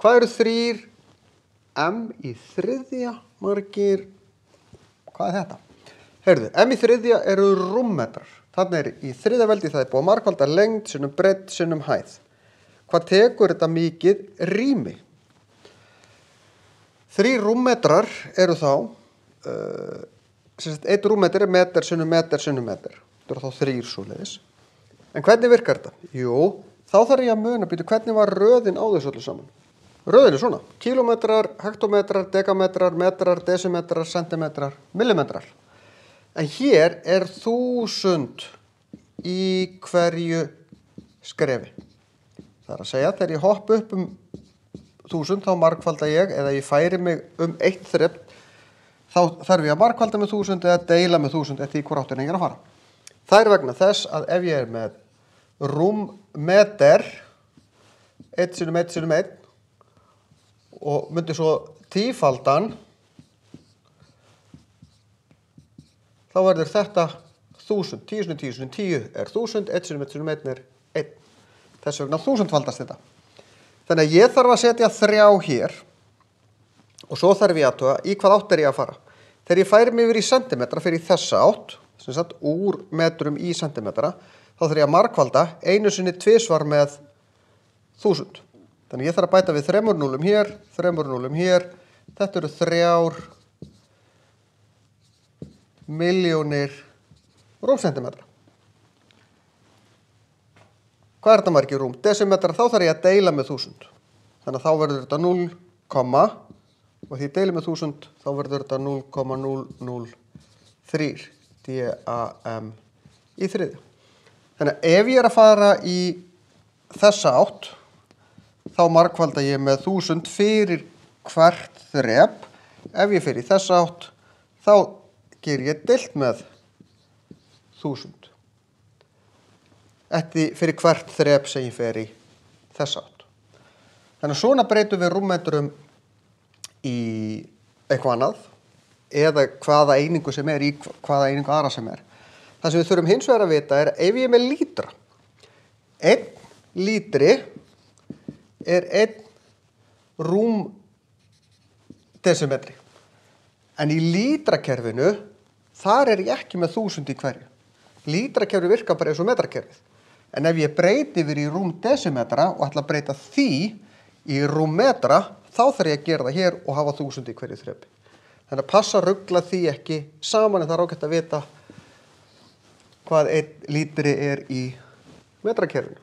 Hvað eru 3m í þriðja margir? Hvað þetta? Heyrðu, m í þriðja eru rúmmetrar. Þannig í þriðja veldi það búið að margfalda lengd, sinnum breidd, sinnum hæð. Hvað tekur þetta mikið rými? 3 rúmmetrar eru þá, 1 rúmmetri er meter, sinnum meter, sinnum meter. Þetta eru þá 3 svoleiðis. En hvernig virkar þetta? Jú, þá þarf ég að muna býta hvernig var röðin á þessu öllu saman. Röðin er svona, kílómetrar, hektómetrar, dekametrar, metrar, desimetrar, sentimetrar, millimetrar. En hér er 1000 í hverju skrefi. Það er að segja, þegar ég hopp upp 1000, þá margfalda ég, eða ég færi mig 1 þrepp, þá þarf ég að margfalda með 1000 eða deila með 1000 eftir í hvor áttina ég er að fara. Það er vegna þess að ef ég er með rúmmeter, 1 sinnum 1 sinnum 1, og myndi svo tífaldan, þá verður þetta 1000, 10 sinnum 10 sinnum 10 er 1000, 1 sinnum 1 sinnum 1 er 1. Þess vegna 1000 faldast þetta. Þannig að ég þarf að setja 3 hér og svo þarf ég að athuga í hvað átt er ég að fara. Þegar ég færi mig yfir í sentimetra fyrir þessa átt, sem sagt úr metrum í sentimetra, þá þarf ég að margfalda einu sinni tvisvar með 1000. Þannig ég þarf að bæta við 3 núlum hér, 3 núlum hér. Þetta eru 3 milljónir rúmsentimetra. Hvað er þetta margir rúm? Desimetra, þá þarf ég að deila með 1000. Þannig að þá verður þetta 0, og því ég deili með 1000, þá verður þetta 0,003 DAM í þriðja. Þannig að ef ég er að fara í þessa átt, þá margfalda ég með 1000 fyrir hvert þrep. Ef ég fer í þessa átt, þá ger ég deilt með 1000. Eftir fyrir hvert þrep sem ég fer í þessa átt. Þannig að svona breytum við rúmmetrum í eitthvað annað, eða hvaða einingu sem er í hvaða einingu aðra sem er. Það sem við þurfum hins vegar að vita er ef ég er með lítra. 1 lítri er 1 rúmdesimetri. En í lítrakerfinu, þar er ég ekki með 1000 í hverju. Lítrakerfi virkar bara eins og metrakerfið. En ef ég breyti yfir í rúmdesimetra og ætla að breyta því í rúmmetra, þá þarf ég að gera það hér og hafa 1000 í hverju þrepi. Þannig að passa að rugla því ekki saman, en það er ágætt að vita hvað 1 lítri er í metrakerfinu.